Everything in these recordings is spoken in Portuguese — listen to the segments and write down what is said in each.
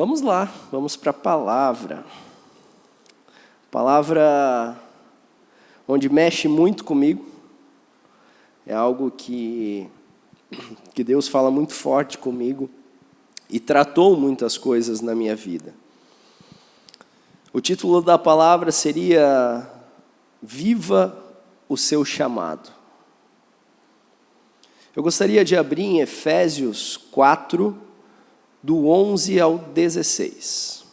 Vamos lá, vamos para a palavra. Palavra onde mexe muito comigo. É algo que Deus fala muito forte comigo e tratou muitas coisas na minha vida. O título da palavra seria Viva o seu chamado. Eu gostaria de abrir em Efésios 4, do 11 ao 16.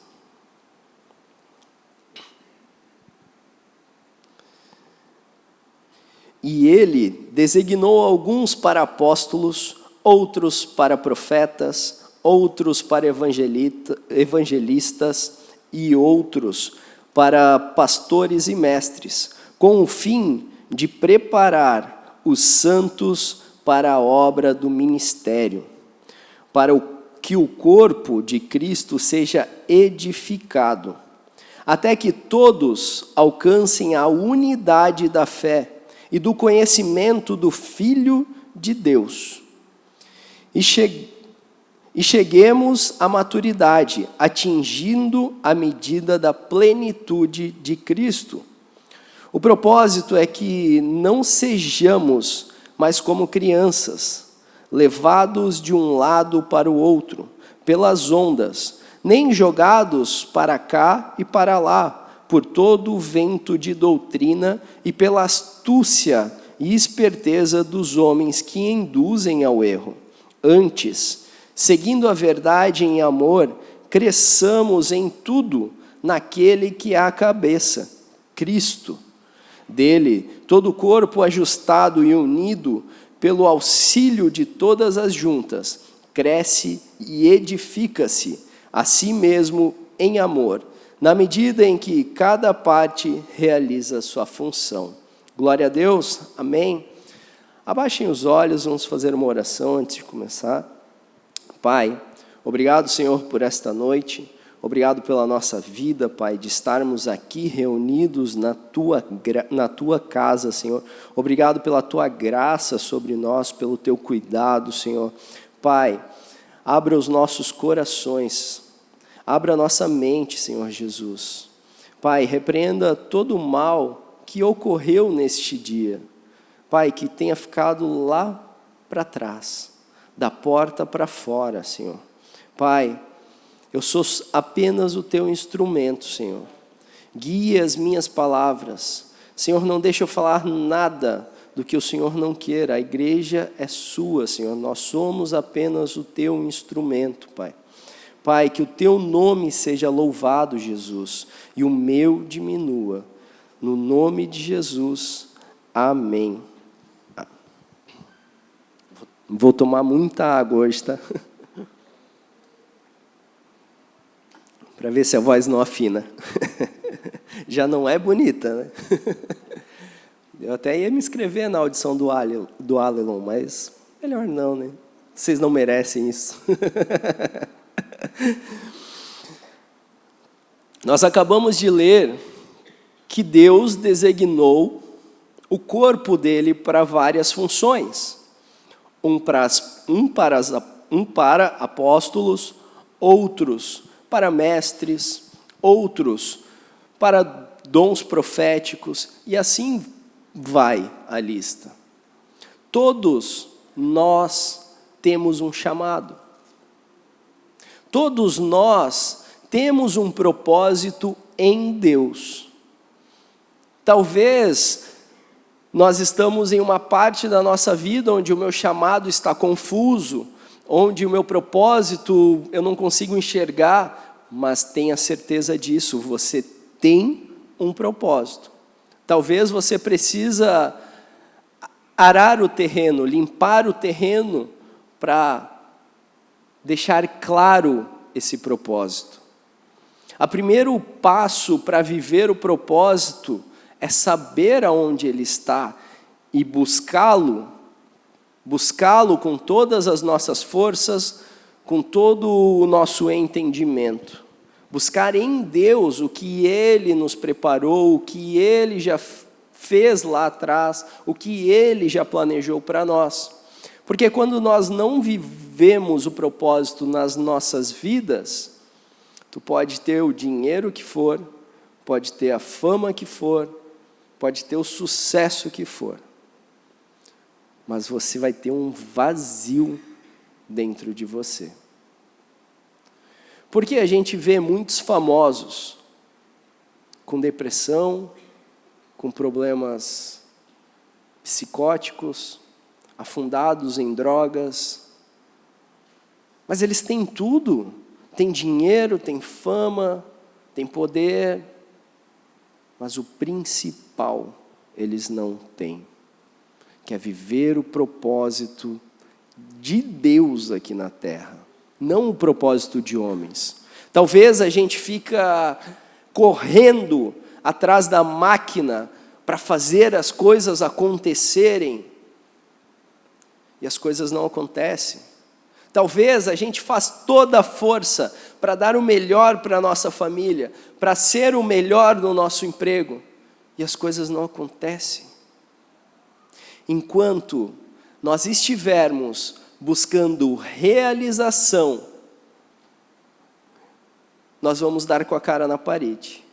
E ele designou alguns para apóstolos, outros para profetas, outros para evangelistas e outros para pastores e mestres, com o fim de preparar os santos para a obra do ministério, para que o corpo de Cristo seja edificado, até que todos alcancem a unidade da fé e do conhecimento do Filho de Deus, e cheguemos à maturidade, atingindo a medida da plenitude de Cristo. O propósito é que não sejamos mais como crianças, levados de um lado para o outro, pelas ondas, nem jogados para cá e para lá, por todo o vento de doutrina e pela astúcia e esperteza dos homens que induzem ao erro. Antes, seguindo a verdade em amor, cresçamos em tudo naquele que é a cabeça, Cristo. Dele, todo o corpo ajustado e unido pelo auxílio de todas as juntas, cresce e edifica-se a si mesmo em amor, na medida em que cada parte realiza sua função. Glória a Deus, amém? Abaixem os olhos, vamos fazer uma oração antes de começar. Pai, obrigado, Senhor, por esta noite. Obrigado pela nossa vida, Pai, de estarmos aqui reunidos na Tua casa, Senhor. Obrigado pela Tua graça sobre nós, pelo Teu cuidado, Senhor. Pai, abra os nossos corações, abra a nossa mente, Senhor Jesus. Pai, repreenda todo o mal que ocorreu neste dia. Pai, que tenha ficado lá para trás, da porta para fora, Senhor. Pai, eu sou apenas o Teu instrumento, Senhor. Guia as minhas palavras. Senhor, não deixe eu falar nada do que o Senhor não queira. A igreja é sua, Senhor. Nós somos apenas o Teu instrumento, Pai. Pai, que o Teu nome seja louvado, Jesus, e o meu diminua. No nome de Jesus, amém. Vou tomar muita água hoje, tá? Para ver se a voz não afina. Já não é bonita, né? Eu até ia me inscrever na audição do Alelon, mas melhor não, né? Vocês não merecem isso. Nós acabamos de ler que Deus designou o corpo dele para várias funções. Um para apóstolos, outros para mestres, outros para dons proféticos, e assim vai a lista. Todos nós temos um chamado. Todos nós temos um propósito em Deus. Talvez nós estamos em uma parte da nossa vida onde o meu chamado está confuso, onde o meu propósito eu não consigo enxergar, mas tenha certeza disso, você tem um propósito. Talvez você precisa arar o terreno, limpar o terreno para deixar claro esse propósito. O primeiro passo para viver o propósito é saber aonde ele está e buscá-lo com todas as nossas forças, com todo o nosso entendimento. Buscar em Deus o que Ele nos preparou, o que Ele já fez lá atrás, o que Ele já planejou para nós. Porque quando nós não vivemos o propósito nas nossas vidas, Tu pode ter o dinheiro que for, pode ter a fama que for, pode ter o sucesso que for, mas você vai ter um vazio dentro de você. Porque a gente vê muitos famosos com depressão, com problemas psicóticos, afundados em drogas, mas eles têm tudo, têm dinheiro, têm fama, têm poder, mas o principal eles não têm, que é viver o propósito de Deus aqui na terra, não o propósito de homens. Talvez a gente fica correndo atrás da máquina para fazer as coisas acontecerem, e as coisas não acontecem. Talvez a gente faz toda a força para dar o melhor para a nossa família, para ser o melhor no nosso emprego, e as coisas não acontecem. Enquanto nós estivermos buscando realização, nós vamos dar com a cara na parede.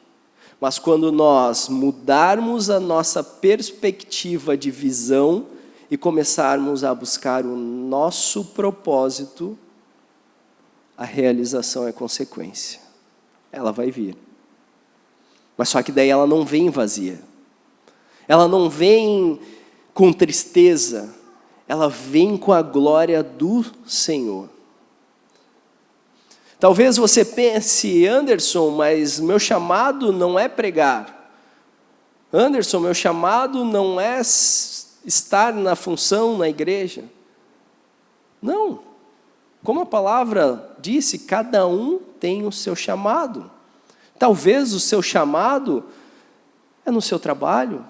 Mas quando nós mudarmos a nossa perspectiva de visão e começarmos a buscar o nosso propósito, a realização é consequência. Ela vai vir. Mas só que daí ela não vem vazia. Ela não vem com tristeza. Ela vem com a glória do Senhor. Talvez você pense, Anderson, mas meu chamado não é pregar. Anderson, meu chamado não é estar na função na igreja. Não. Como a palavra disse, cada um tem o seu chamado. Talvez o seu chamado é no seu trabalho,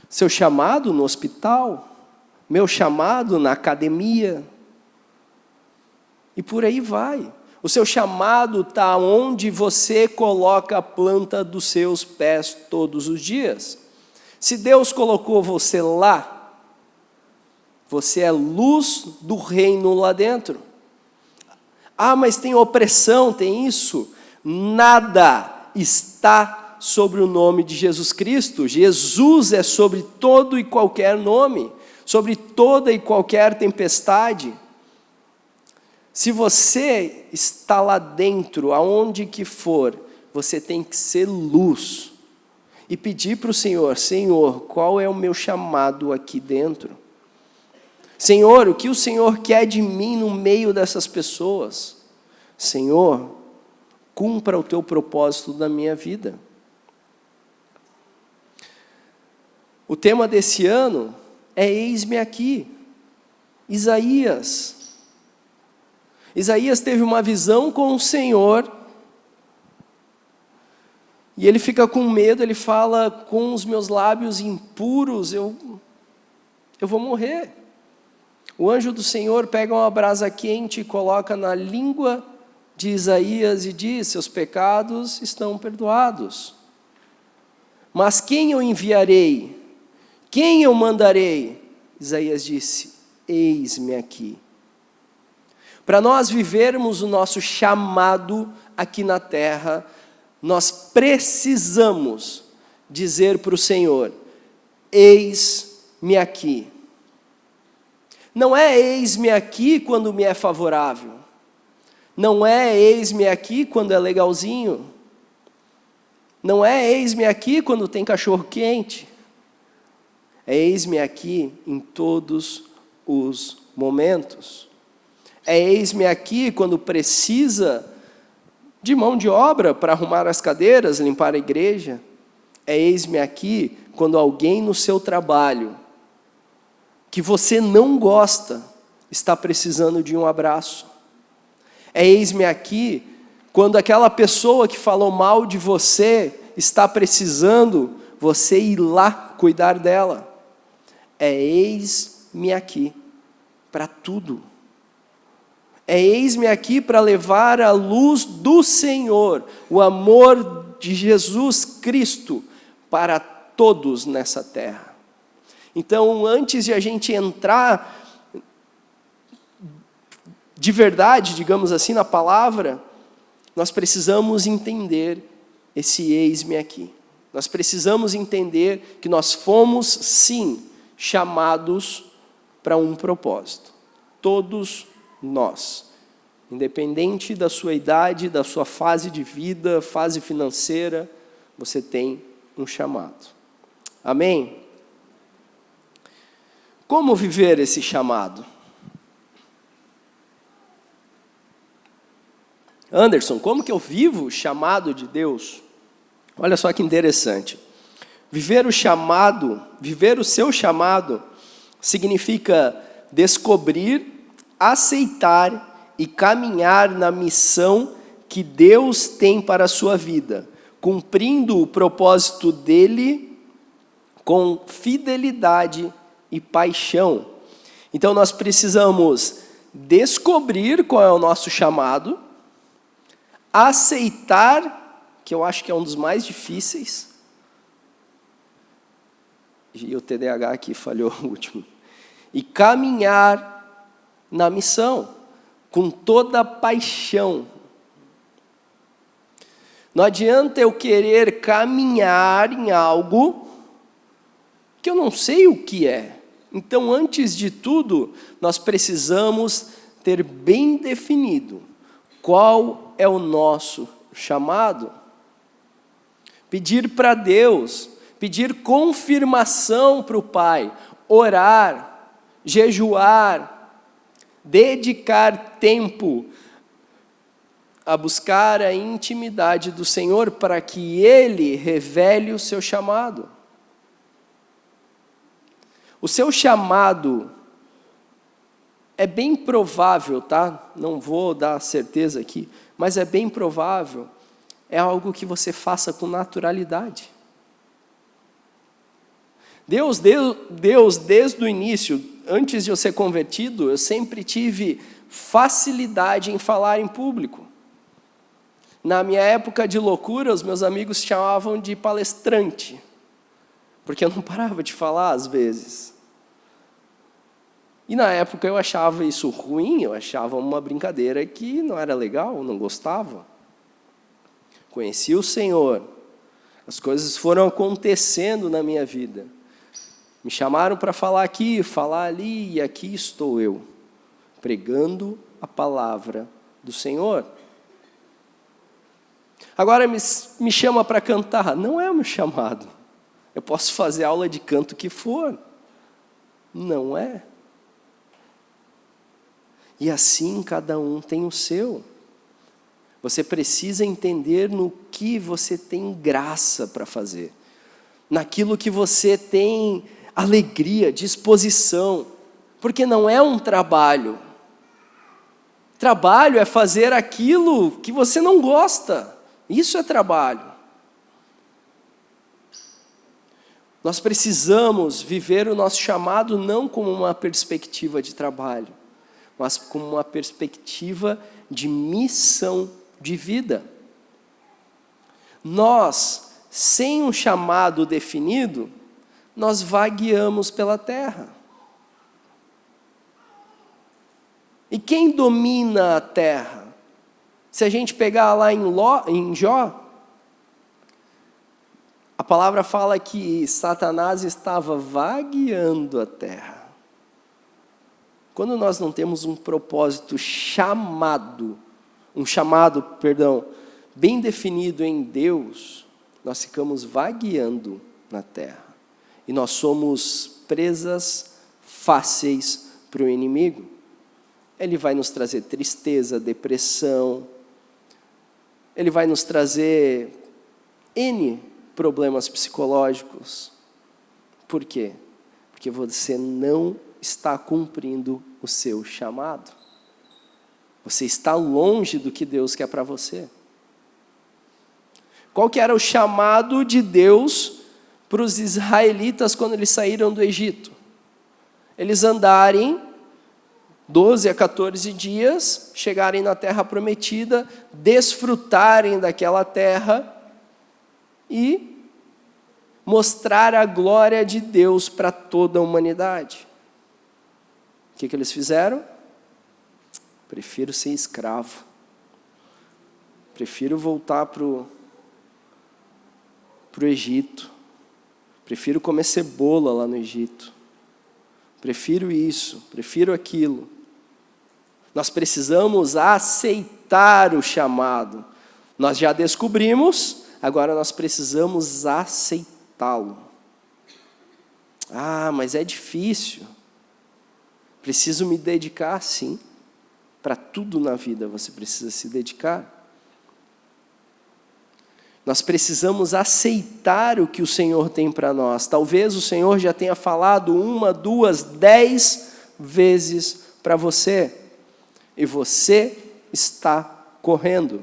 seu chamado no hospital, meu chamado na academia, e por aí vai. O seu chamado está onde você coloca a planta dos seus pés todos os dias. Se Deus colocou você lá, você é luz do reino lá dentro. Ah, mas tem opressão, tem isso. Nada está sobre o nome de Jesus Cristo. Jesus é sobre todo e qualquer nome, sobre toda e qualquer tempestade. Se você está lá dentro, aonde que for, você tem que ser luz. E pedir para o Senhor, Senhor, qual é o meu chamado aqui dentro? Senhor, o que o Senhor quer de mim no meio dessas pessoas? Senhor, cumpra o teu propósito na minha vida. O tema desse ano é Eis-me aqui. Isaías teve uma visão com o Senhor, e ele fica com medo, ele fala, com os meus lábios impuros, eu vou morrer. O anjo do Senhor pega uma brasa quente e coloca na língua de Isaías e diz, seus pecados estão perdoados. Mas quem eu enviarei? Quem eu mandarei? Isaías disse, eis-me aqui. Para nós vivermos o nosso chamado aqui na terra, nós precisamos dizer para o Senhor, eis-me aqui. Não é eis-me aqui quando me é favorável. Não é eis-me aqui quando é legalzinho. Não é eis-me aqui quando tem cachorro quente. É eis-me aqui em todos os momentos. É eis-me aqui quando precisa de mão de obra para arrumar as cadeiras, limpar a igreja. É eis-me aqui quando alguém no seu trabalho, que você não gosta, está precisando de um abraço. É eis-me aqui quando aquela pessoa que falou mal de você está precisando você ir lá cuidar dela. É eis-me aqui para tudo. É eis-me aqui para levar a luz do Senhor, o amor de Jesus Cristo para todos nessa terra. Então, antes de a gente entrar de verdade, digamos assim, na palavra, nós precisamos entender esse eis-me aqui. Nós precisamos entender que nós fomos, sim, chamados para um propósito. Todos nós. Independente da sua idade, da sua fase de vida, fase financeira, você tem um chamado. Amém? Como viver esse chamado? Anderson, como que eu vivo o chamado de Deus? Olha só que interessante. Viver o seu chamado, significa descobrir, aceitar e caminhar na missão que Deus tem para a sua vida, cumprindo o propósito dele com fidelidade e paixão. Então nós precisamos descobrir qual é o nosso chamado, aceitar, que eu acho que é um dos mais difíceis, e o TDAH aqui falhou o último, e caminhar na missão, com toda a paixão. Não adianta eu querer caminhar em algo que eu não sei o que é. Então, antes de tudo, nós precisamos ter bem definido qual é o nosso chamado. Pedir para Deus, pedir confirmação para o Pai, orar, jejuar, dedicar tempo a buscar a intimidade do Senhor para que Ele revele o seu chamado. O seu chamado é bem provável, tá? Não vou dar certeza aqui, mas é bem provável. É algo que você faça com naturalidade. Deus, desde o início, antes de eu ser convertido, eu sempre tive facilidade em falar em público. Na minha época de loucura, os meus amigos chamavam de palestrante, porque eu não parava de falar às vezes. E na época eu achava isso ruim, eu achava uma brincadeira que não era legal, não gostava. Conheci o Senhor, as coisas foram acontecendo na minha vida. Me chamaram para falar aqui, falar ali, e aqui estou eu, pregando a palavra do Senhor. Agora me chama para cantar, não é o meu chamado. Eu posso fazer aula de canto que for, não é. E assim cada um tem o seu. Você precisa entender no que você tem graça para fazer, naquilo que você tem alegria, disposição, porque não é um trabalho. Trabalho é fazer aquilo que você não gosta, isso é trabalho. Nós precisamos viver o nosso chamado não como uma perspectiva de trabalho, mas como uma perspectiva de missão de vida. Nós, sem um chamado definido, nós vagueamos pela terra. E quem domina a terra? Se a gente pegar lá em Jó, a palavra fala que Satanás estava vagueando a terra. Quando nós não temos um propósito bem definido em Deus, nós ficamos vagueando na terra. E nós somos presas fáceis para o inimigo. Ele vai nos trazer tristeza, depressão. Ele vai nos trazer N problemas psicológicos. Por quê? Porque você não está cumprindo o seu chamado. Você está longe do que Deus quer para você. Qual que era o chamado de Deus para os israelitas quando eles saíram do Egito? Eles andarem 12 a 14 dias, chegarem na terra prometida, desfrutarem daquela terra e mostrar a glória de Deus para toda a humanidade. O que eles fizeram? Prefiro ser escravo. prefiro voltar para o Egito. Prefiro comer cebola lá no Egito. Prefiro isso, prefiro aquilo. Nós precisamos aceitar o chamado. Nós já descobrimos, agora nós precisamos aceitá-lo. Ah, mas é difícil. Preciso me dedicar, sim. Para tudo na vida você precisa se dedicar. Nós precisamos aceitar o que o Senhor tem para nós. Talvez o Senhor já tenha falado 1, 2, 10 vezes para você. E você está correndo.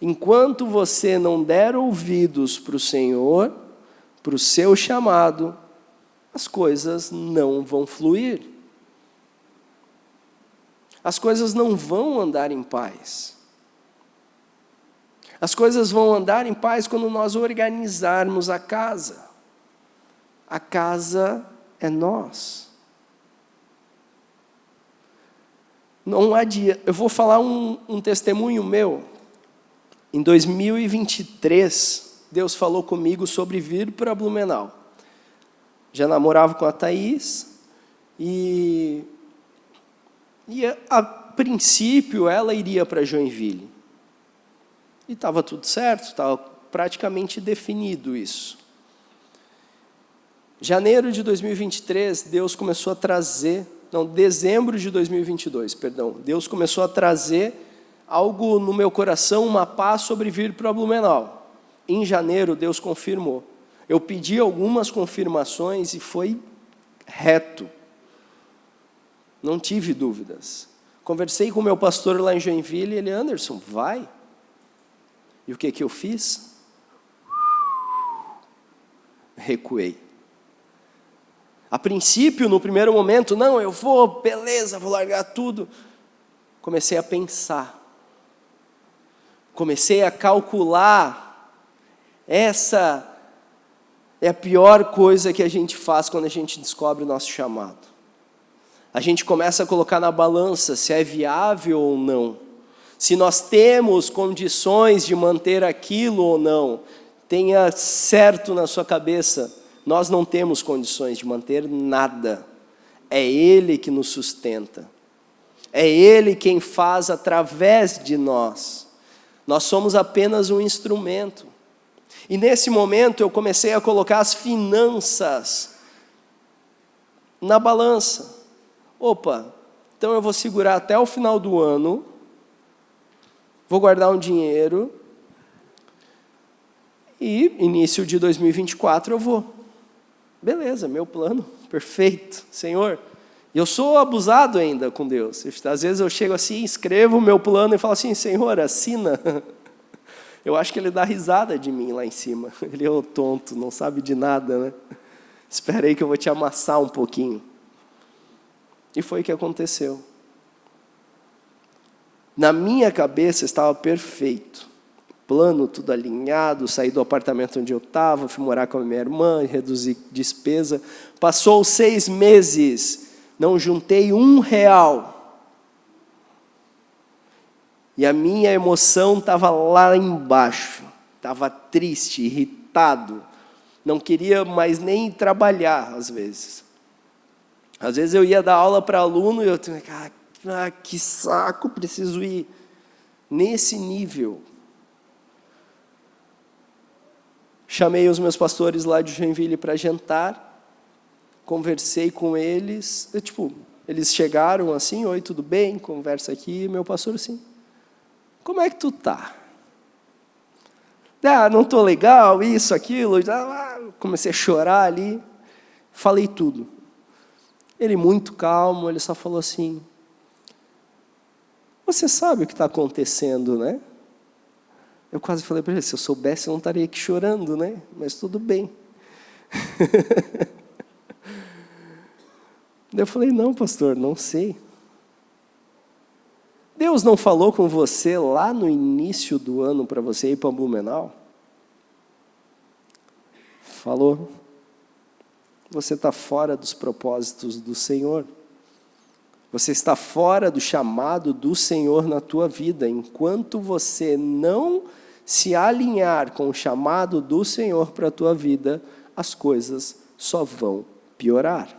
Enquanto você não der ouvidos para o Senhor, para o seu chamado, as coisas não vão fluir. As coisas não vão andar em paz. As coisas vão andar em paz quando nós organizarmos a casa. A casa é nós. Não adianta. Eu vou falar um testemunho meu. Em 2023, Deus falou comigo sobre vir para Blumenau. Já namorava com a Thaís e a princípio ela iria para Joinville. E estava tudo certo, estava praticamente definido isso. Janeiro de 2023, Deus começou a trazer, dezembro de 2022, perdão, Deus começou a trazer algo no meu coração, uma paz sobre vir para Blumenau. Em janeiro, Deus confirmou. Eu pedi algumas confirmações e foi reto. Não tive dúvidas. Conversei com o meu pastor lá em Joinville e ele, Anderson, vai. E o que eu fiz? Recuei. A princípio, no primeiro momento, não, eu vou, beleza, vou largar tudo. Comecei a pensar. Comecei a calcular. Essa é a pior coisa que a gente faz quando a gente descobre o nosso chamado. A gente começa a colocar na balança se é viável ou não. Se nós temos condições de manter aquilo ou não. Tenha certo na sua cabeça, nós não temos condições de manter nada. É Ele que nos sustenta. É Ele quem faz através de nós. Nós somos apenas um instrumento. E nesse momento eu comecei a colocar as finanças na balança. Opa, então eu vou segurar até o final do ano, vou guardar um dinheiro e início de 2024 eu vou. Beleza, meu plano, perfeito, Senhor. Eu sou abusado ainda com Deus. Às vezes eu chego assim, escrevo o meu plano e falo assim, Senhor, assina. Eu acho que Ele dá risada de mim lá em cima. Ele é o tonto, não sabe de nada, né? Espera aí que eu vou te amassar um pouquinho. E foi o que aconteceu. Na minha cabeça estava perfeito. Plano, tudo alinhado, saí do apartamento onde eu estava, fui morar com a minha irmã, reduzi despesa. Passou 6 meses, não juntei R$1. E a minha emoção estava lá embaixo. Estava triste, irritado. Não queria mais nem trabalhar, às vezes. Às vezes eu ia dar aula para aluno e eu tinha, que saco, preciso ir nesse nível. Chamei os meus pastores lá de Joinville para jantar, conversei com eles, eles chegaram assim, oi, tudo bem? Conversa aqui, e meu pastor assim, como é que tu tá? Não estou legal, isso, aquilo, comecei a chorar ali, falei tudo. Ele muito calmo, ele só falou assim, você sabe o que está acontecendo, né? Eu quase falei para ele, se eu soubesse eu não estaria aqui chorando, né? Mas tudo bem. Eu falei, não, pastor, não sei. Deus não falou com você lá no início do ano para você ir para Blumenau? Falou. Você está fora dos propósitos do Senhor. Você está fora do chamado do Senhor na tua vida. Enquanto você não se alinhar com o chamado do Senhor para a tua vida, as coisas só vão piorar.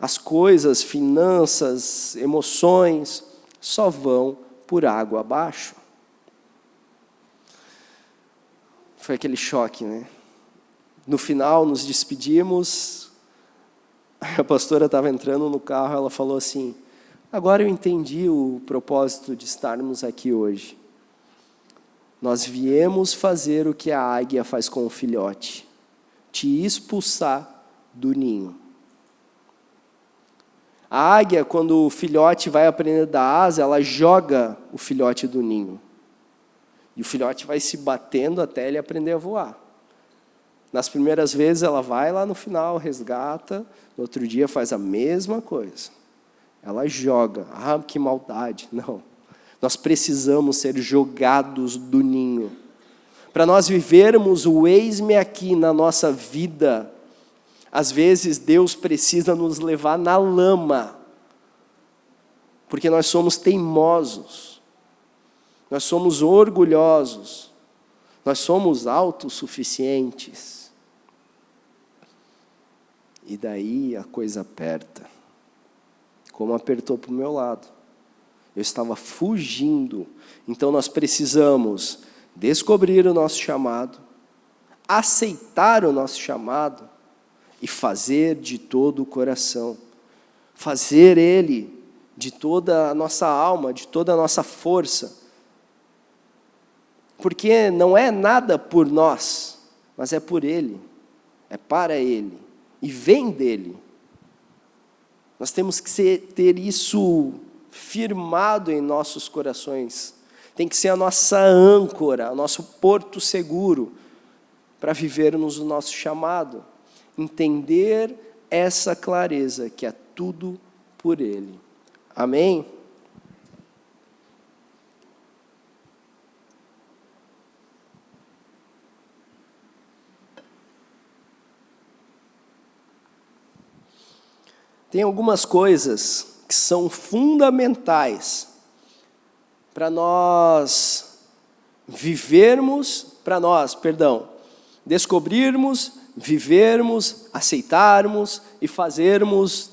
As coisas, finanças, emoções, só vão por água abaixo. Foi aquele choque, né? No final, nos despedimos. A pastora estava entrando no carro, ela falou assim: agora eu entendi o propósito de estarmos aqui hoje. Nós viemos fazer o que a águia faz com o filhote, te expulsar do ninho. A águia, quando o filhote vai aprender da asa, ela joga o filhote do ninho. E o filhote vai se batendo até ele aprender a voar. Nas primeiras vezes ela vai lá no final, resgata, no outro dia faz a mesma coisa. Ela joga. Ah, que maldade. Não. Nós precisamos ser jogados do ninho. Para nós vivermos o eis-me aqui na nossa vida, às vezes Deus precisa nos levar na lama, porque nós somos teimosos, nós somos orgulhosos, nós somos autossuficientes. E daí a coisa aperta, como apertou para o meu lado. Eu estava fugindo. Então nós precisamos descobrir o nosso chamado, aceitar o nosso chamado e fazer de todo o coração. Fazer ele de toda a nossa alma, de toda a nossa força. Porque não é nada por nós, mas é por ele, é para ele e vem dele. Nós temos que ter isso firmado em nossos corações. Tem que ser a nossa âncora, o nosso porto seguro para vivermos o nosso chamado. Entender essa clareza que é tudo por ele. Amém? Tem algumas coisas que são fundamentais para nós descobrirmos, vivermos, aceitarmos e fazermos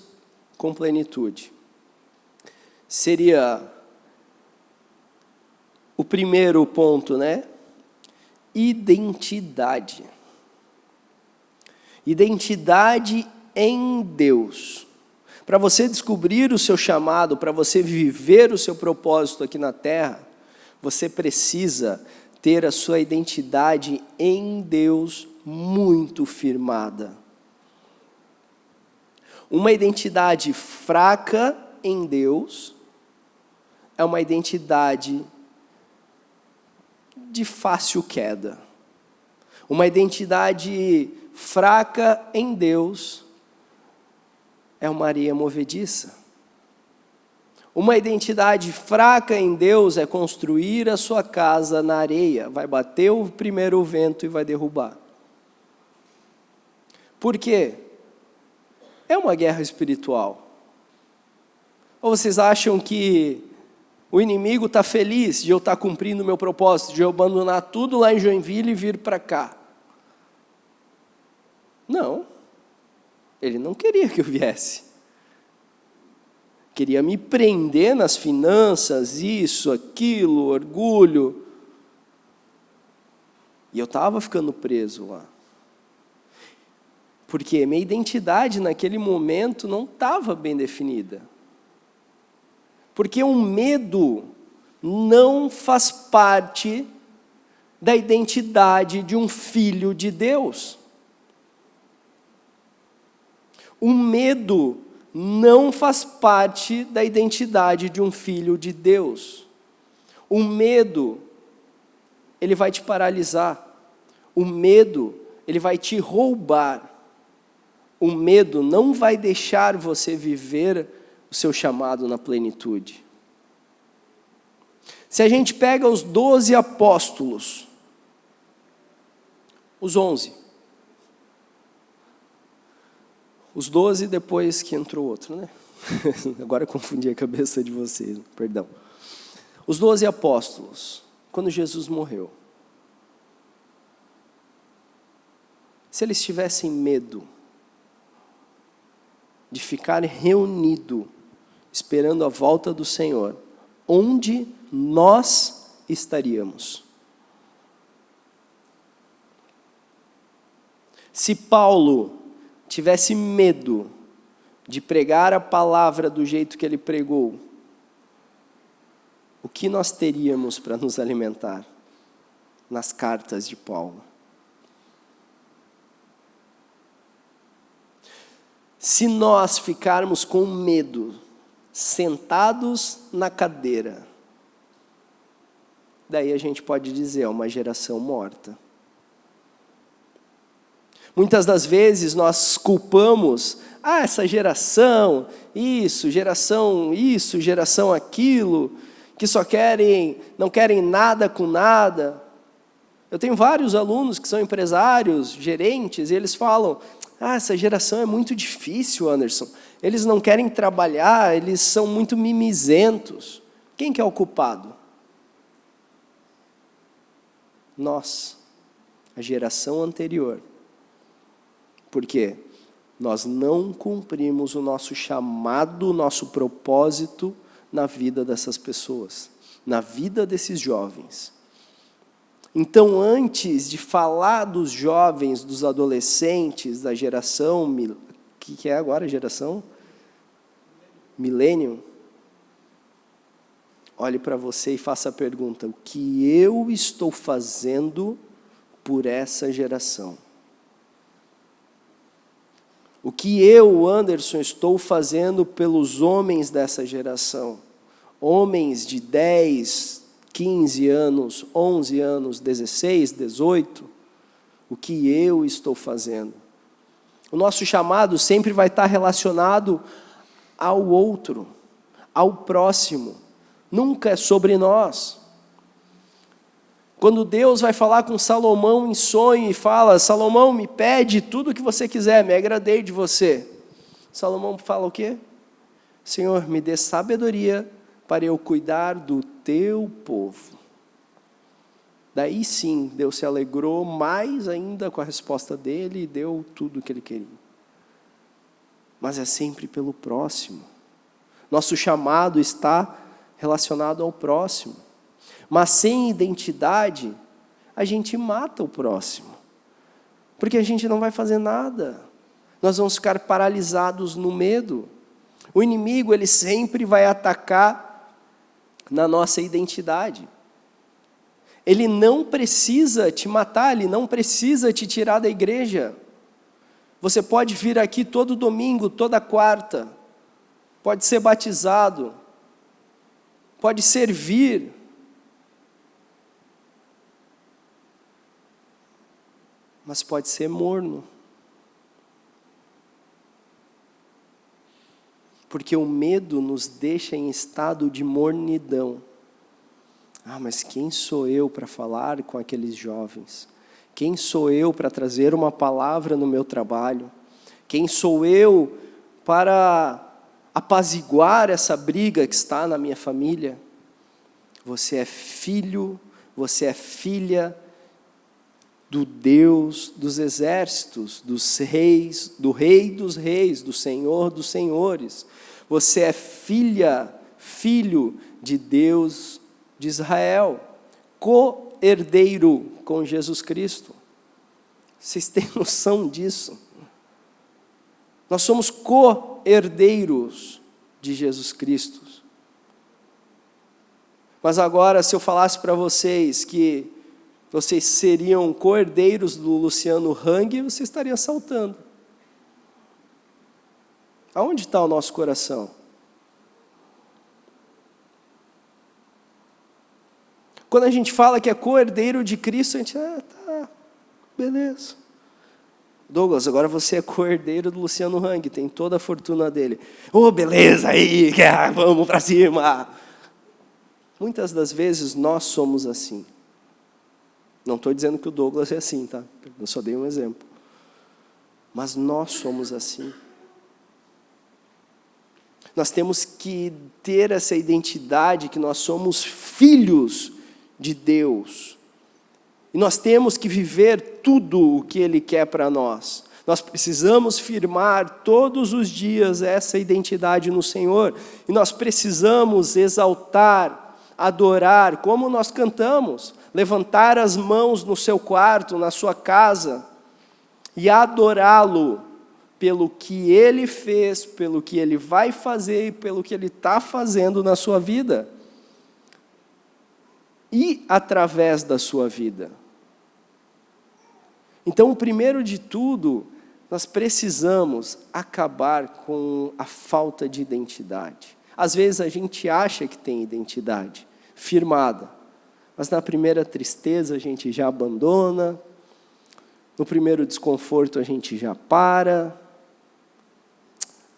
com plenitude. Seria o primeiro ponto, né? Identidade. Identidade em Deus. Para você descobrir o seu chamado, para você viver o seu propósito aqui na terra, você precisa ter a sua identidade em Deus muito firmada. Uma identidade fraca em Deus é uma identidade de fácil queda. Uma identidade fraca em Deus é uma areia movediça. Uma identidade fraca em Deus é construir a sua casa na areia. Vai bater o primeiro vento e vai derrubar. Por quê? É uma guerra espiritual. Ou vocês acham que o inimigo está feliz de eu estar cumprindo o meu propósito, de eu abandonar tudo lá em Joinville e vir para cá? Não. Ele não queria que eu viesse. Queria me prender nas finanças, isso, aquilo, orgulho. E eu estava ficando preso lá. Porque minha identidade naquele momento não estava bem definida. Porque o medo não faz parte da identidade de um filho de Deus. O medo não faz parte da identidade de um filho de Deus. O medo, ele vai te paralisar. O medo, ele vai te roubar. O medo não vai deixar você viver o seu chamado na plenitude. Se a gente pega os 12 apóstolos, os 11 Os 12 depois que entrou outro, né? Agora eu confundi a cabeça de vocês, perdão. Os 12 apóstolos, quando Jesus morreu, se eles tivessem medo de ficar reunido, esperando a volta do Senhor, onde nós estaríamos? Se Paulo tivesse medo de pregar a palavra do jeito que ele pregou, o que nós teríamos para nos alimentar nas cartas de Paulo? Se nós ficarmos com medo, sentados na cadeira, daí a gente pode dizer, é uma geração morta. Muitas das vezes nós culpamos, essa geração, geração aquilo, que só não querem nada com nada. Eu tenho vários alunos que são empresários, gerentes, e eles falam, essa geração é muito difícil, Anderson. Eles não querem trabalhar, eles são muito mimizentos. Quem que é o culpado? Nós, a geração anterior. Porque nós não cumprimos o nosso chamado, o nosso propósito na vida dessas pessoas, na vida desses jovens. Então, antes de falar dos jovens, dos adolescentes, da geração, que é agora a geração? Milênio. Olhe para você e faça a pergunta, o que eu estou fazendo por essa geração? O que eu, Anderson, estou fazendo pelos homens dessa geração? Homens de 10, 15 anos, 11 anos, 16, 18. O que eu estou fazendo? O nosso chamado sempre vai estar relacionado ao outro, ao próximo. Nunca é sobre nós. Quando Deus vai falar com Salomão em sonho e fala, Salomão, me pede tudo o que você quiser, me agradei de você. Salomão fala o quê? Senhor, me dê sabedoria para eu cuidar do teu povo. Daí sim, Deus se alegrou mais ainda com a resposta dele e deu tudo o que ele queria. Mas é sempre pelo próximo. Nosso chamado está relacionado ao próximo. Mas sem identidade, a gente mata o próximo. Porque a gente não vai fazer nada. Nós vamos ficar paralisados no medo. O inimigo, ele sempre vai atacar na nossa identidade. Ele não precisa te matar, ele não precisa te tirar da igreja. Você pode vir aqui todo domingo, toda quarta. Pode ser batizado. Pode servir. Mas pode ser morno. Porque o medo nos deixa em estado de mornidão. Mas quem sou eu para falar com aqueles jovens? Quem sou eu para trazer uma palavra no meu trabalho? Quem sou eu para apaziguar essa briga que está na minha família? Você é filho, você é filha do Deus dos exércitos, dos reis, do Rei dos reis, do Senhor dos senhores. Você é filho de Deus de Israel, co-herdeiro com Jesus Cristo. Vocês têm noção disso? Nós somos co-herdeiros de Jesus Cristo. Mas agora, se eu falasse para vocês que vocês seriam co-herdeiros do Luciano Hang, vocês estariam saltando. Aonde está o nosso coração? Quando a gente fala que é co-herdeiro de Cristo, a gente, tá, beleza. Douglas, agora você é co-herdeiro do Luciano Hang, tem toda a fortuna dele. Beleza aí, vamos para cima. Muitas das vezes nós somos assim. Não estou dizendo que o Douglas é assim, tá? Eu só dei um exemplo. Mas nós somos assim. Nós temos que ter essa identidade que nós somos filhos de Deus. E nós temos que viver tudo o que Ele quer para nós. Nós precisamos firmar todos os dias essa identidade no Senhor. E nós precisamos exaltar, adorar, como nós cantamos. Levantar as mãos no seu quarto, na sua casa, e adorá-lo pelo que Ele fez, pelo que Ele vai fazer e pelo que Ele está fazendo na sua vida. E através da sua vida. Então, o primeiro de tudo, nós precisamos acabar com a falta de identidade. Às vezes a gente acha que tem identidade firmada, mas na primeira tristeza a gente já abandona, no primeiro desconforto a gente já para.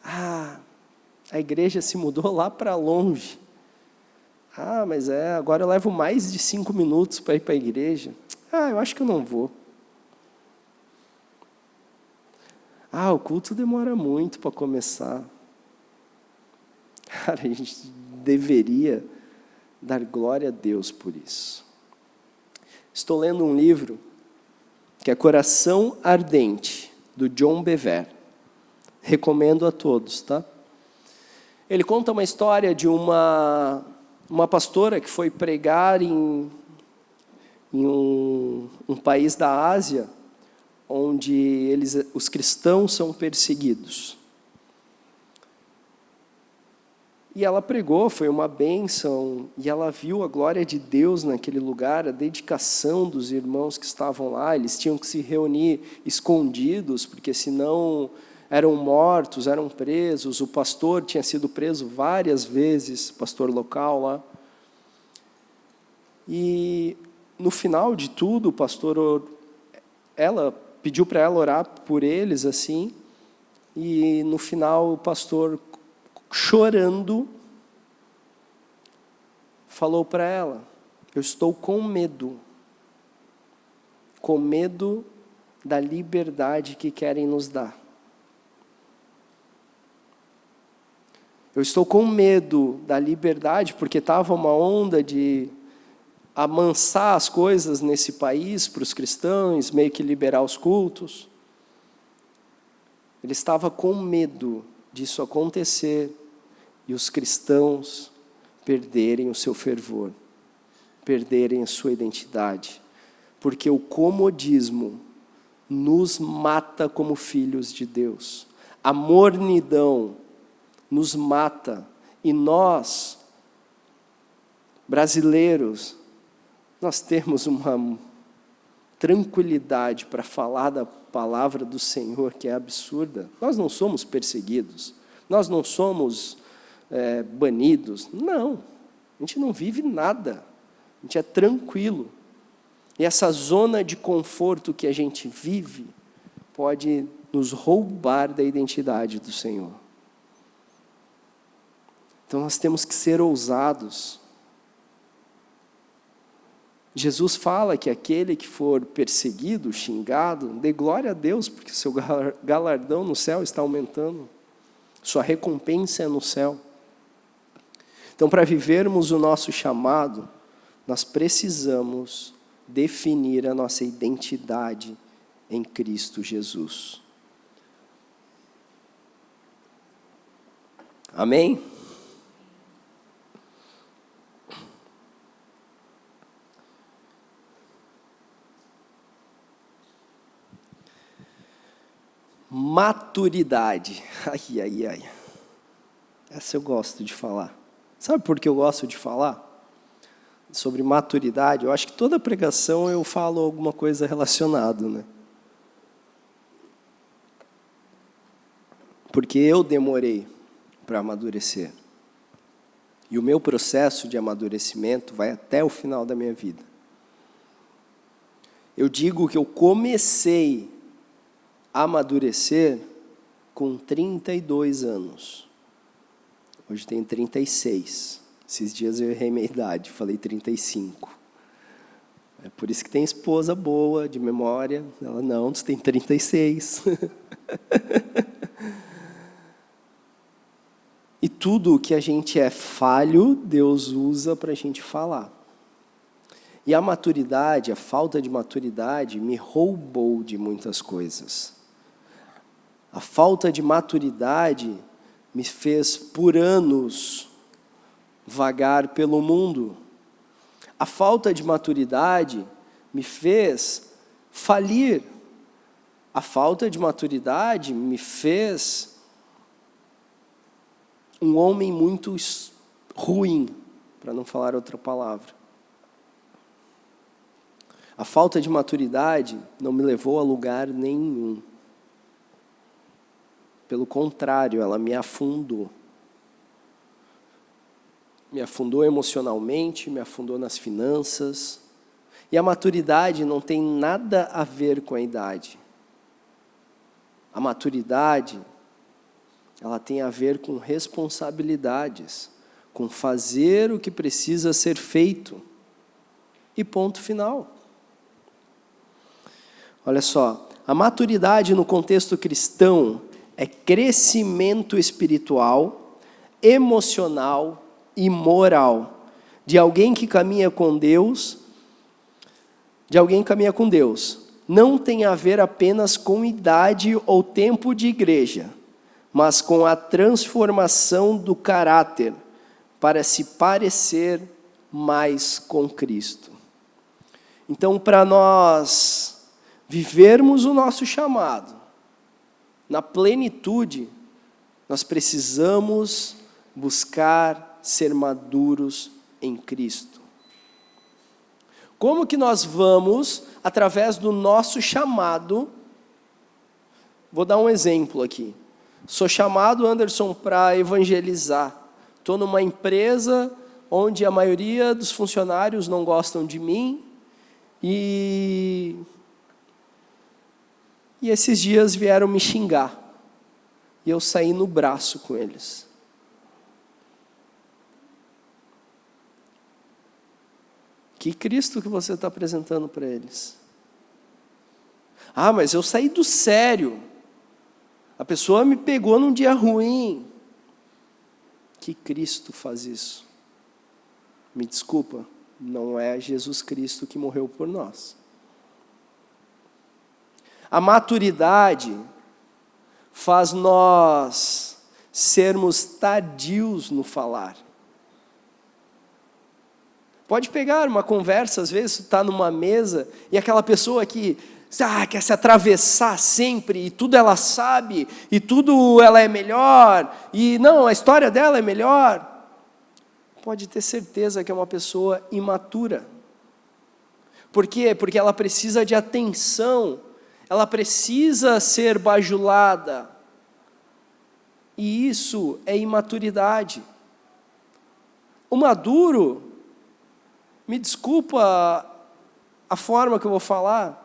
A igreja se mudou lá para longe. Mas agora eu levo mais de 5 minutos para ir para a igreja. Eu acho que eu não vou. O culto demora muito para começar. Cara, a gente deveria dar glória a Deus por isso. Estou lendo um livro que é Coração Ardente, do John Bevere. Recomendo a todos, tá? Ele conta uma história de uma pastora que foi pregar em um país da Ásia, onde os cristãos são perseguidos. E ela pregou, foi uma bênção, e ela viu a glória de Deus naquele lugar, a dedicação dos irmãos que estavam lá. Eles tinham que se reunir escondidos, porque senão eram mortos, eram presos. O pastor tinha sido preso várias vezes, pastor local lá. E no final de tudo, ela pediu para ela orar por eles, assim, e no final o pastor, chorando, falou para ela: eu estou com medo da liberdade que querem nos dar. Eu estou com medo da liberdade, porque estava uma onda de amansar as coisas nesse país para os cristãos, meio que liberar os cultos. Ele estava com medo disso acontecer e os cristãos perderem o seu fervor, perderem a sua identidade, porque o comodismo nos mata como filhos de Deus. A mornidão nos mata, e nós, brasileiros, nós temos uma tranquilidade para falar da palavra do Senhor que é absurda. Nós não somos perseguidos, nós não somos banidos, não, a gente não vive nada, a gente é tranquilo. E essa zona de conforto que a gente vive pode nos roubar da identidade do Senhor. Então nós temos que ser ousados. Jesus fala que aquele que for perseguido, xingado, dê glória a Deus, porque seu galardão no céu está aumentando. Sua recompensa é no céu. Então, para vivermos o nosso chamado, nós precisamos definir a nossa identidade em Cristo Jesus. Amém? Maturidade. Ai. Essa eu gosto de falar. Sabe por que eu gosto de falar sobre maturidade? Eu acho que toda pregação eu falo alguma coisa relacionada, né? Porque eu demorei para amadurecer. E o meu processo de amadurecimento vai até o final da minha vida. Eu digo que eu comecei a amadurecer com 32 anos. Hoje tenho 36. Esses dias eu errei minha idade, falei 35. É por isso que tem esposa boa, de memória. Ela, não, você tem 36. E tudo que a gente é falho, Deus usa para a gente falar. E a maturidade, a falta de maturidade, me roubou de muitas coisas. A falta de maturidade me fez, por anos, vagar pelo mundo. A falta de maturidade me fez falir. A falta de maturidade me fez um homem muito ruim, para não falar outra palavra. A falta de maturidade não me levou a lugar nenhum. Pelo contrário, ela me afundou. Me afundou emocionalmente, me afundou nas finanças. E a maturidade não tem nada a ver com a idade. A maturidade, ela tem a ver com responsabilidades, com fazer o que precisa ser feito. E ponto final. Olha só, a maturidade no contexto cristão é crescimento espiritual, emocional e moral de alguém que caminha com Deus, Não tem a ver apenas com idade ou tempo de igreja, mas com a transformação do caráter para se parecer mais com Cristo. Então, para nós vivermos o nosso chamado na plenitude, nós precisamos buscar ser maduros em Cristo. Como que nós vamos, através do nosso chamado, vou dar um exemplo aqui. Sou chamado, Anderson, para evangelizar. Estou numa empresa onde a maioria dos funcionários não gostam de mim e esses dias vieram me xingar. E eu saí no braço com eles. Que Cristo que você está apresentando para eles? Ah, mas eu saí do sério. A pessoa me pegou num dia ruim. Que Cristo faz isso? Me desculpa, não é Jesus Cristo que morreu por nós. A maturidade faz nós sermos tardios no falar. Pode pegar uma conversa, às vezes está numa mesa e aquela pessoa que quer se atravessar sempre e tudo ela sabe e tudo ela é melhor e não, a história dela é melhor. Pode ter certeza que é uma pessoa imatura. Por quê? Porque ela precisa de atenção, ela precisa ser bajulada. E isso é imaturidade. O maduro, me desculpa a forma que eu vou falar,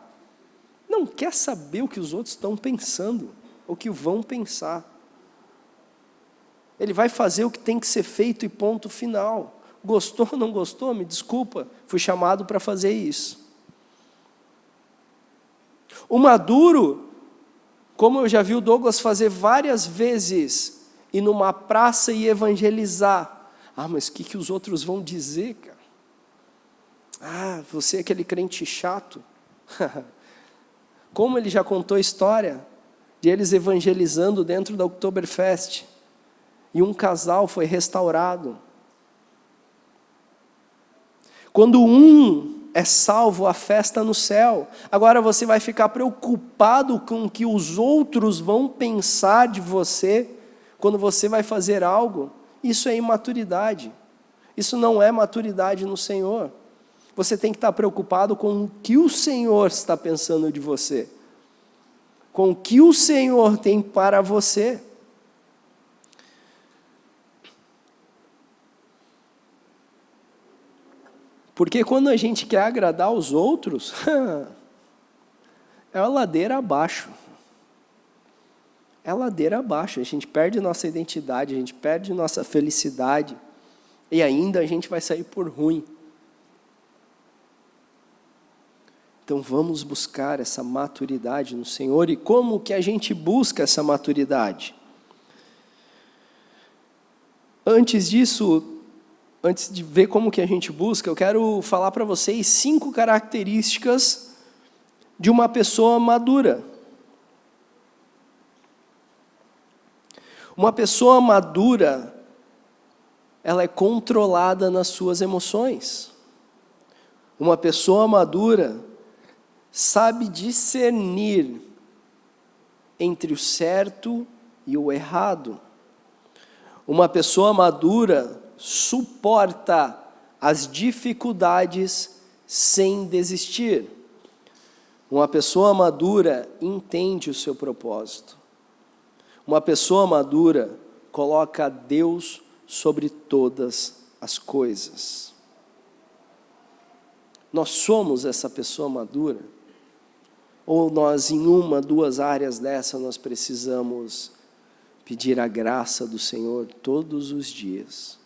não quer saber o que os outros estão pensando, o que vão pensar. Ele vai fazer o que tem que ser feito e ponto final. Gostou ou não gostou? Me desculpa, fui chamado para fazer isso. O maduro, como eu já vi o Douglas fazer várias vezes, ir numa praça e evangelizar. Ah, mas o que os outros vão dizer, cara? Ah, você é aquele crente chato. Como ele já contou a história de eles evangelizando dentro da Oktoberfest. E um casal foi restaurado. Quando um é salvo, a festa no céu. Agora você vai ficar preocupado com o que os outros vão pensar de você quando você vai fazer algo. Isso é imaturidade. Isso não é maturidade no Senhor. Você tem que estar preocupado com o que o Senhor está pensando de você. Com o que o Senhor tem para você. Porque quando a gente quer agradar os outros, é a ladeira abaixo. É a ladeira abaixo. A gente perde nossa identidade, a gente perde nossa felicidade. E ainda a gente vai sair por ruim. Então vamos buscar essa maturidade no Senhor. E como que a gente busca essa maturidade? Antes disso, antes de ver como que a gente busca, eu quero falar para vocês 5 características de uma pessoa madura. Uma pessoa madura, ela é controlada nas suas emoções. Uma pessoa madura sabe discernir entre o certo e o errado. Uma pessoa madura suporta as dificuldades sem desistir. Uma pessoa madura entende o seu propósito. Uma pessoa madura coloca Deus sobre todas as coisas. Nós somos essa pessoa madura? Ou nós, em 1, 2 áreas dessa, nós precisamos pedir a graça do Senhor todos os dias?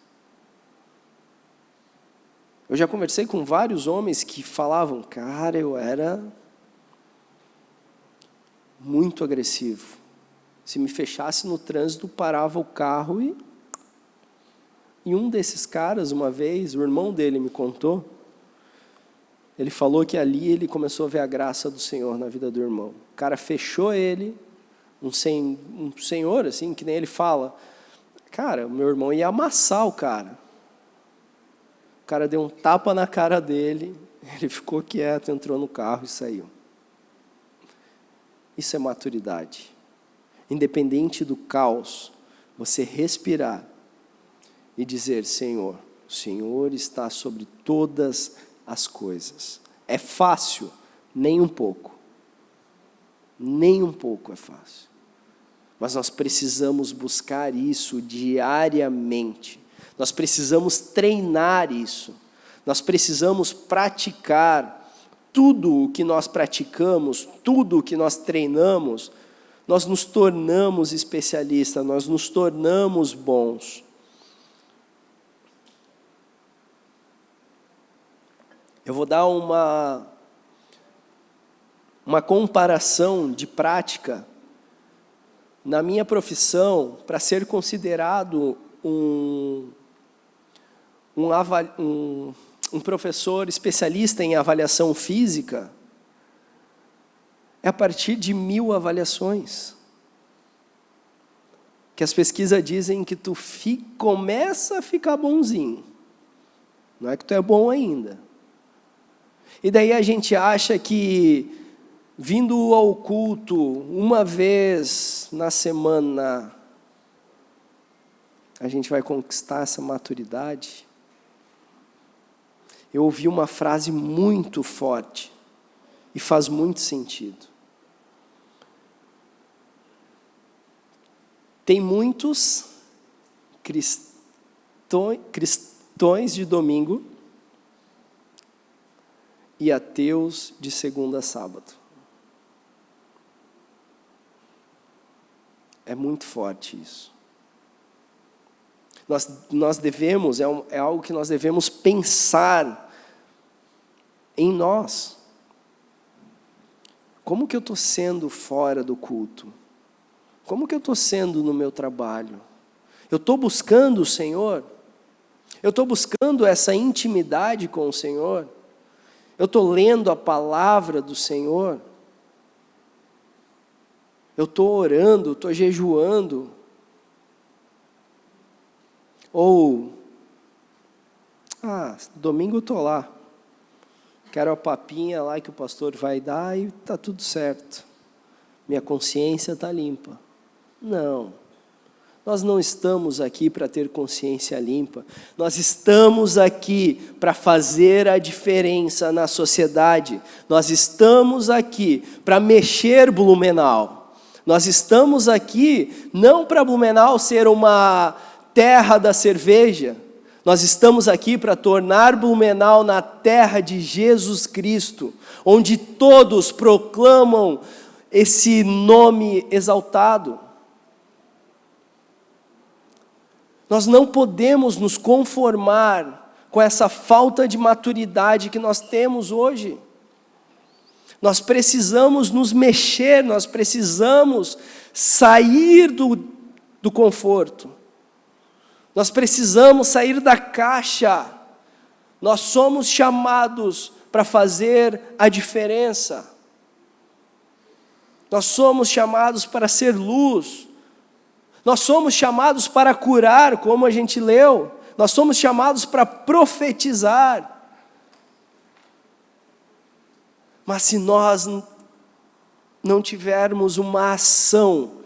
Eu já conversei com vários homens que falavam, cara, eu era muito agressivo. Se me fechasse no trânsito, parava o carro e um desses caras, uma vez, o irmão dele me contou, ele falou que ali ele começou a ver a graça do Senhor na vida do irmão. O cara fechou ele, um senhor assim, que nem ele fala, cara, o meu irmão ia amassar o cara. O cara deu um tapa na cara dele, ele ficou quieto, entrou no carro e saiu. Isso é maturidade. Independente do caos, você respirar e dizer, Senhor, o Senhor está sobre todas as coisas. É fácil? Nem um pouco. Nem um pouco é fácil. Mas nós precisamos buscar isso diariamente. Nós precisamos treinar isso. Nós precisamos praticar. Tudo o que nós praticamos, tudo o que nós treinamos, nós nos tornamos especialistas, nós nos tornamos bons. Eu vou dar uma comparação de prática. Na minha profissão, para ser considerado um professor especialista em avaliação física, é a partir de 1000 avaliações. Que as pesquisas dizem que tu começa a ficar bonzinho. Não é que tu é bom ainda. E daí a gente acha que, vindo ao culto uma vez na semana, a gente vai conquistar essa maturidade. Eu ouvi uma frase muito forte, e faz muito sentido. Tem muitos cristãos de domingo e ateus de segunda a sábado. É muito forte isso. Nós devemos, é algo que nós devemos pensar em nós. Como que eu estou sendo fora do culto? Como que eu estou sendo no meu trabalho? Eu estou buscando o Senhor? Eu estou buscando essa intimidade com o Senhor? Eu estou lendo a palavra do Senhor? Eu estou orando, estou jejuando? Ou, domingo eu estou lá. Quero a papinha lá que o pastor vai dar e está tudo certo. Minha consciência está limpa. Não. Nós não estamos aqui para ter consciência limpa. Nós estamos aqui para fazer a diferença na sociedade. Nós estamos aqui para mexer Blumenau. Nós estamos aqui não para Blumenau ser uma terra da cerveja. Nós estamos aqui para tornar Blumenau na terra de Jesus Cristo, onde todos proclamam esse nome exaltado. Nós não podemos nos conformar com essa falta de maturidade que nós temos hoje. Nós precisamos nos mexer, nós precisamos sair do conforto. Nós precisamos sair da caixa. Nós somos chamados para fazer a diferença. Nós somos chamados para ser luz. Nós somos chamados para curar, como a gente leu. Nós somos chamados para profetizar. Mas se nós não tivermos uma ação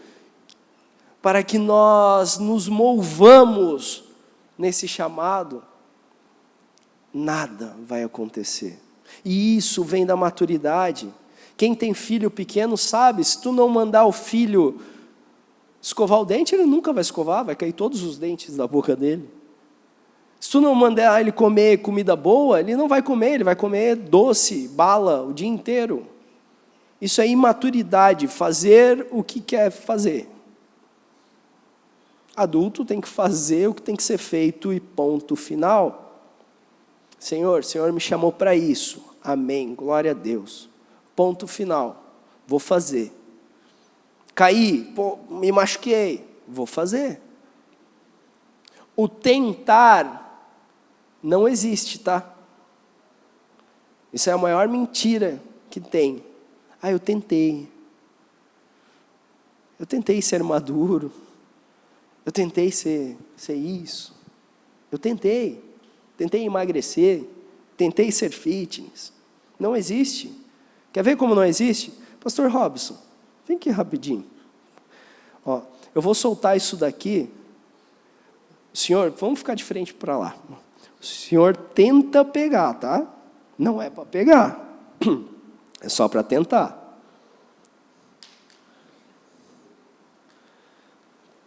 para que nós nos movamos nesse chamado, nada vai acontecer. E isso vem da maturidade. Quem tem filho pequeno sabe, se tu não mandar o filho escovar o dente, ele nunca vai escovar, vai cair todos os dentes da boca dele. Se tu não mandar ele comer comida boa, ele não vai comer, ele vai comer doce, bala, o dia inteiro. Isso é imaturidade, fazer o que quer fazer. Adulto tem que fazer o que tem que ser feito e ponto final. Senhor, o Senhor me chamou para isso. Amém, glória a Deus. Ponto final, vou fazer. Caí, me machuquei, vou fazer. O tentar não existe, tá? Isso é a maior mentira que tem. Eu tentei. Eu tentei ser maduro. Eu tentei ser isso. Eu tentei emagrecer. Tentei ser fitness. Não existe. Quer ver como não existe? Pastor Robson, vem aqui rapidinho. Eu vou soltar isso daqui. Senhor, vamos ficar de frente para lá. O Senhor tenta pegar, tá? Não é para pegar. É só para tentar.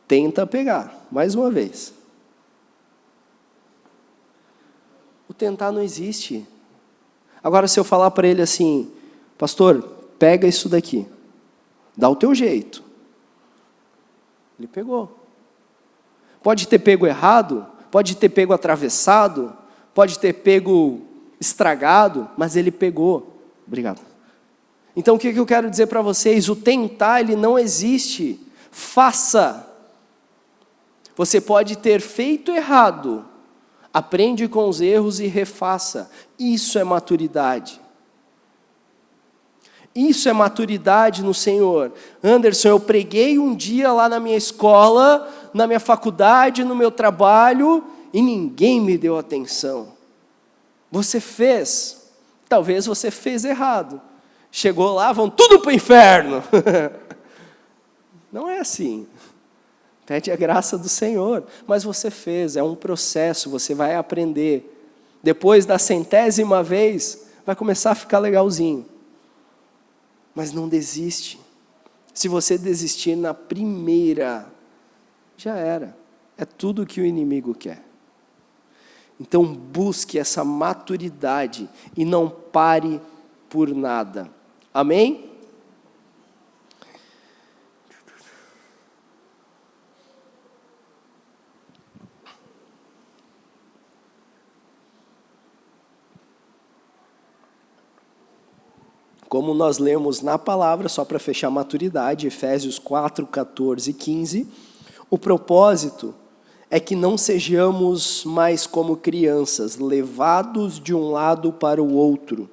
Tenta pegar, mais uma vez. O tentar não existe. Agora, se eu falar para ele assim, pastor, pega isso daqui, dá o teu jeito. Ele pegou. Pode ter pego errado, pode ter pego atravessado, pode ter pego estragado, mas ele pegou. Obrigado. Então, o que eu quero dizer para vocês? O tentar, ele não existe. Faça. Você pode ter feito errado. Aprende com os erros e refaça. Isso é maturidade. Isso é maturidade no Senhor. Anderson, eu preguei um dia lá na minha escola, na minha faculdade, no meu trabalho, e ninguém me deu atenção. Você fez. Talvez você fez errado. Chegou lá, vão tudo para o inferno. Não é assim. Pede a graça do Senhor. Mas você fez, é um processo, você vai aprender. Depois da 100ª vez, vai começar a ficar legalzinho. Mas não desiste. Se você desistir na primeira, já era. É tudo que o inimigo quer. Então busque essa maturidade e não pare por nada. Amém? Como nós lemos na palavra, só para fechar a maturidade, Efésios 4, 14 e 15, o propósito é que não sejamos mais como crianças, levados de um lado para o outro,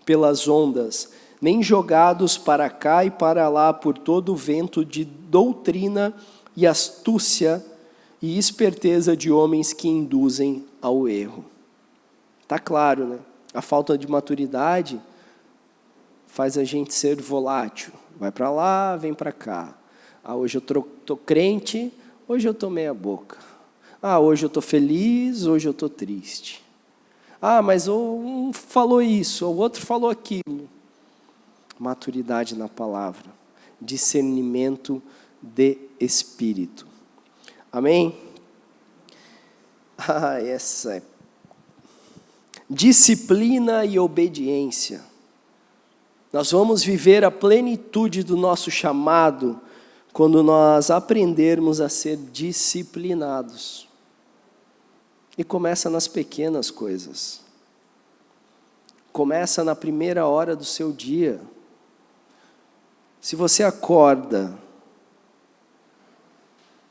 pelas ondas, nem jogados para cá e para lá por todo o vento de doutrina e astúcia e esperteza de homens que induzem ao erro. Está claro, né? A falta de maturidade faz a gente ser volátil. Vai para lá, vem para cá. Hoje eu estou crente, hoje eu estou meia boca. Hoje eu estou feliz, hoje eu estou triste. Mas um falou isso, o outro falou aquilo. Maturidade na palavra. Discernimento de espírito. Amém? Essa é. Disciplina e obediência. Nós vamos viver a plenitude do nosso chamado quando nós aprendermos a ser disciplinados. E começa nas pequenas coisas. Começa na primeira hora do seu dia. Se você acorda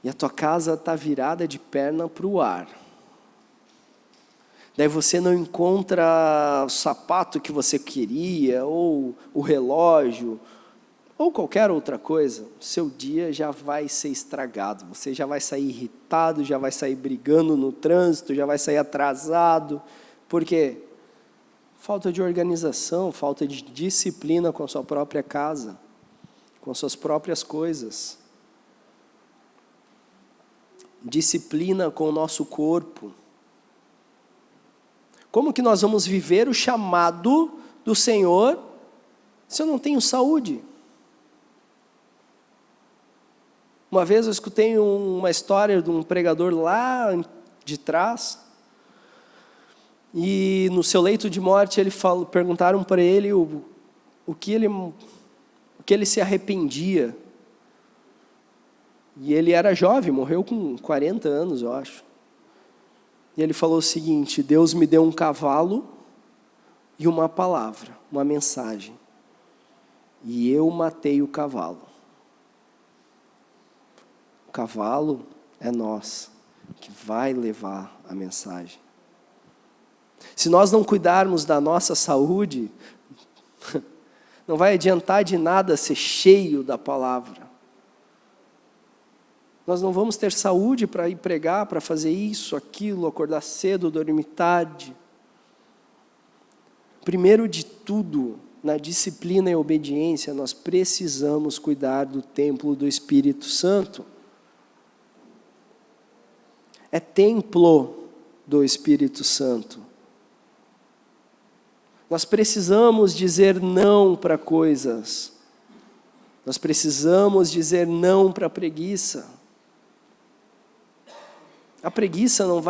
e a tua casa está virada de perna para o ar. Daí você não encontra o sapato que você queria, ou o relógio, ou qualquer outra coisa, seu dia já vai ser estragado. Você já vai sair irritado, já vai sair brigando no trânsito, já vai sair atrasado. Por quê? Falta de organização, falta de disciplina com a sua própria casa, com suas próprias coisas. Disciplina com o nosso corpo. Como que nós vamos viver o chamado do Senhor se eu não tenho saúde? Uma vez eu escutei uma história de um pregador lá de trás, e no seu leito de morte perguntaram para ele o que ele se arrependia. E ele era jovem, morreu com 40 anos, eu acho. E ele falou o seguinte: Deus me deu um cavalo e uma palavra, uma mensagem. E eu matei o cavalo. O cavalo é nós, que vai levar a mensagem. Se nós não cuidarmos da nossa saúde, não vai adiantar de nada ser cheio da palavra. Nós não vamos ter saúde para ir pregar, para fazer isso, aquilo, acordar cedo, dormir tarde. Primeiro de tudo, na disciplina e obediência, nós precisamos cuidar do templo do Espírito Santo. É templo do Espírito Santo. Nós precisamos dizer não para coisas. Nós precisamos dizer não para a preguiça. A preguiça não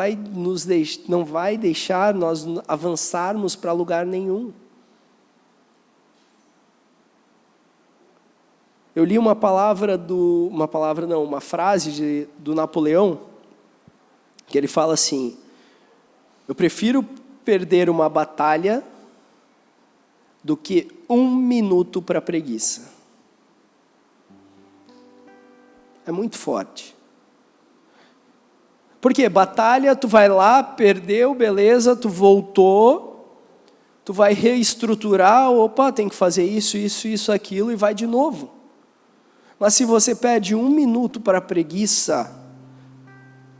vai deixar nós avançarmos para lugar nenhum. Eu li uma frase do Napoleão, que ele fala assim: eu prefiro perder uma batalha do que 1 minuto para a preguiça. É muito forte. Porque batalha, tu vai lá, perdeu, beleza, tu voltou, tu vai reestruturar, opa, tem que fazer isso, aquilo, e vai de novo. Mas se você perde 1 minuto para a preguiça,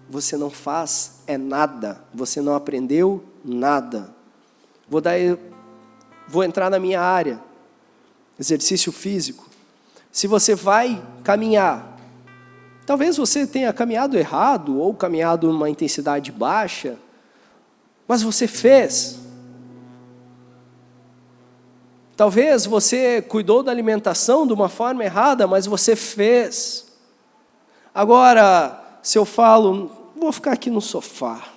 você não faz nada, você não aprendeu nada. Vou entrar na minha área, exercício físico. Se você vai caminhar, talvez você tenha caminhado errado, ou caminhado numa intensidade baixa, mas você fez. Talvez você cuidou da alimentação de uma forma errada, mas você fez. Agora, se eu falo, vou ficar aqui no sofá,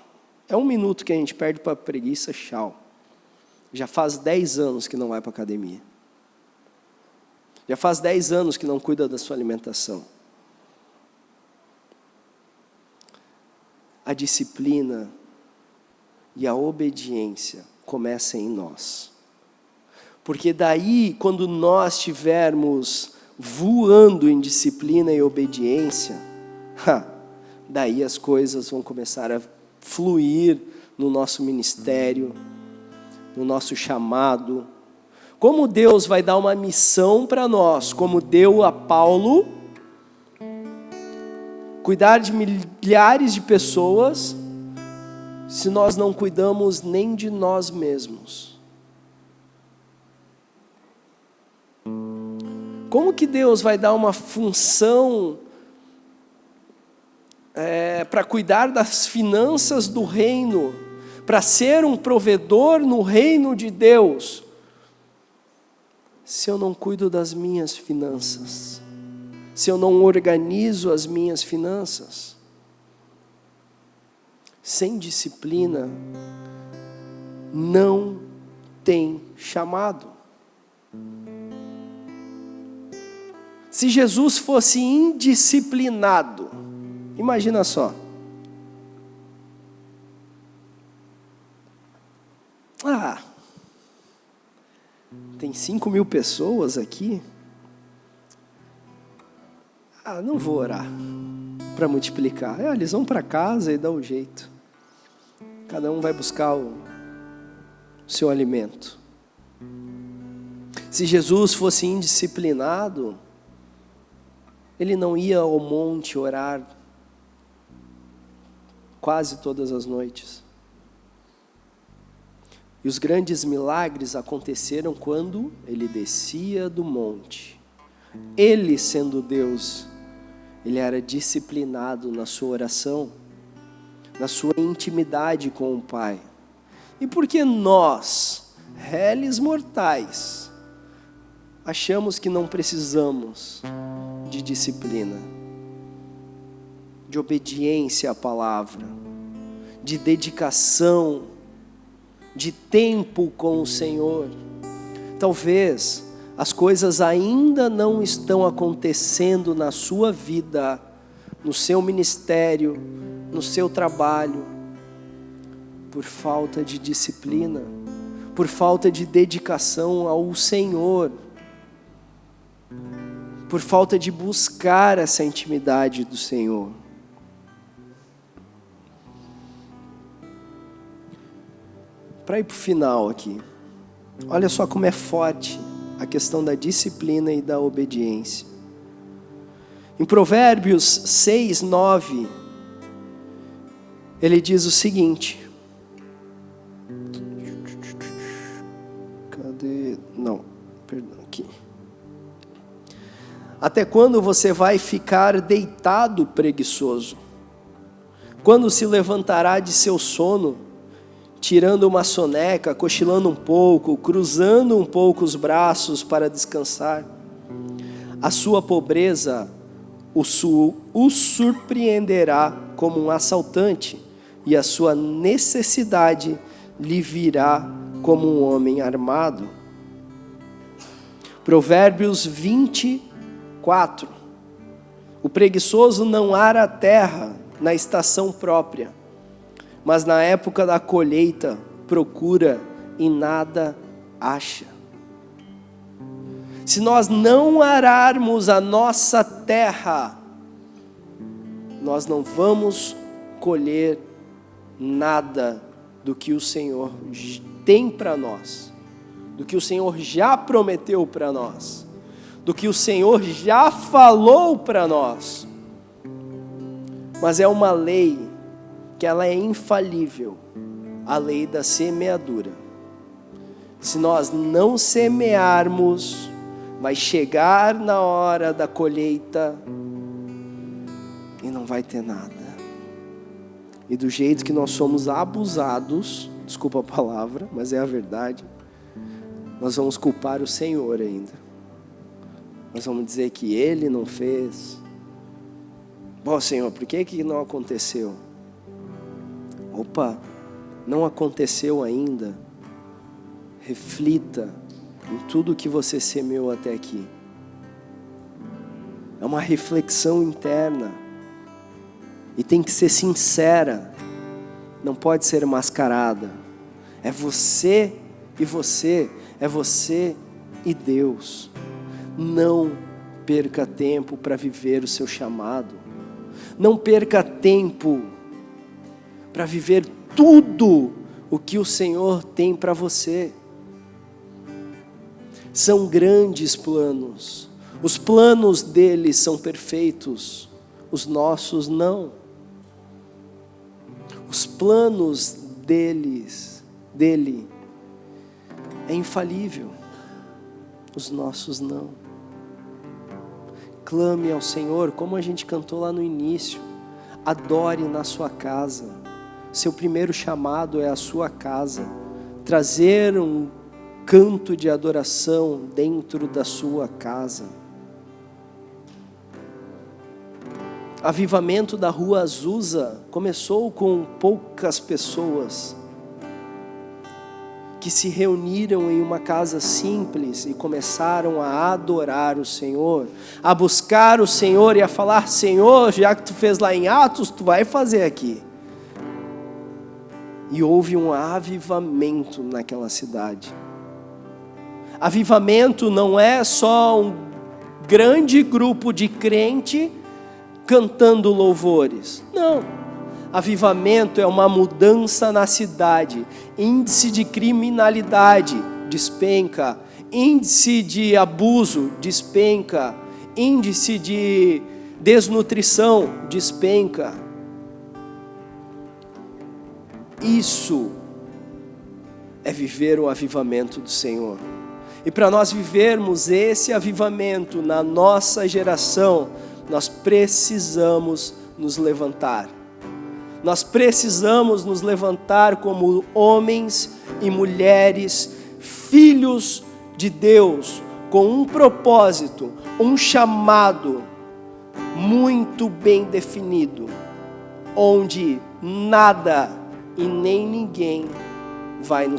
é 1 minuto que a gente perde para a preguiça, tchau. Já faz 10 anos que não vai para a academia. Já faz 10 anos que não cuida da sua alimentação. A disciplina e a obediência começam em nós. Porque daí, quando nós estivermos voando em disciplina e obediência, daí as coisas vão começar a fluir no nosso ministério, no nosso chamado. Como Deus vai dar uma missão para nós, como deu a Paulo, cuidar de milhares de pessoas, se nós não cuidamos nem de nós mesmos? Como que Deus vai dar uma função para cuidar das finanças do reino, para ser um provedor no reino de Deus, se eu não cuido das minhas finanças? Se eu não organizo as minhas finanças? Sem disciplina, não tem chamado. Se Jesus fosse indisciplinado, imagina só. Tem 5.000 pessoas aqui. Não vou orar. para multiplicar. Eles vão para casa e dão um jeito. Cada um vai buscar o seu alimento. Se Jesus fosse indisciplinado, ele não ia ao monte orar quase todas as noites. E os grandes milagres aconteceram quando ele descia do monte. Ele, sendo Deus, ele era disciplinado na sua oração, na sua intimidade com o Pai. E por que nós, réis mortais, achamos que não precisamos de disciplina, de obediência à palavra, de dedicação, de tempo com o Senhor? Talvez as coisas ainda não estão acontecendo na sua vida, no seu ministério, no seu trabalho, por falta de disciplina, por falta de dedicação ao Senhor, por falta de buscar essa intimidade do Senhor. Para ir para o final aqui, olha só como é forte a questão da disciplina e da obediência. Em Provérbios 6, 9, ele diz o seguinte. Aqui. Até quando você vai ficar deitado preguiçoso? Quando se levantará de seu sono, tirando uma soneca, cochilando um pouco, cruzando um pouco os braços para descansar? A sua pobreza o surpreenderá como um assaltante, e a sua necessidade lhe virá como um homem armado. Provérbios 24. O preguiçoso não ara a terra na estação própria, mas na época da colheita procura e nada acha. Se nós não ararmos a nossa terra, nós não vamos colher nada do que o Senhor tem para nós, do que o Senhor já prometeu para nós, do que o Senhor já falou para nós. Mas é uma lei que ela é infalível, a lei da semeadura. Se nós não semearmos, vai chegar na hora da colheita e não vai ter nada. E do jeito que nós somos abusados, desculpa a palavra, mas é a verdade, nós vamos culpar o Senhor ainda. Nós vamos dizer que Ele não fez. Bom, Senhor, por que não aconteceu? Opa, não aconteceu ainda. Reflita em tudo que você semeou até aqui. É uma reflexão interna. E tem que ser sincera. Não pode ser mascarada. É você e você. É você e Deus. Não perca tempo para viver o seu chamado. Não perca tempo para viver tudo o que o Senhor tem para você. São grandes planos. Os planos dele são perfeitos. Os nossos não. Os planos dele é infalível. Os nossos não. Clame ao Senhor, como a gente cantou lá no início. Adore na sua casa. Seu primeiro chamado é a sua casa. Trazer um canto de adoração dentro da sua casa. Avivamento da Rua Azusa começou com poucas pessoas que se reuniram em uma casa simples e começaram a adorar o Senhor, a buscar o Senhor e a falar: Senhor, já que tu fez lá em Atos, tu vai fazer aqui. E houve um avivamento naquela cidade. Avivamento não é só um grande grupo de crente cantando louvores. Não. Avivamento é uma mudança na cidade. Índice de criminalidade despenca. Índice de abuso despenca. Índice de desnutrição despenca. Isso é viver o avivamento do Senhor. E para nós vivermos esse avivamento na nossa geração, nós precisamos nos levantar. Nós precisamos nos levantar como homens e mulheres, filhos de Deus, com um propósito, um chamado muito bem definido, onde nada e nem ninguém vai nos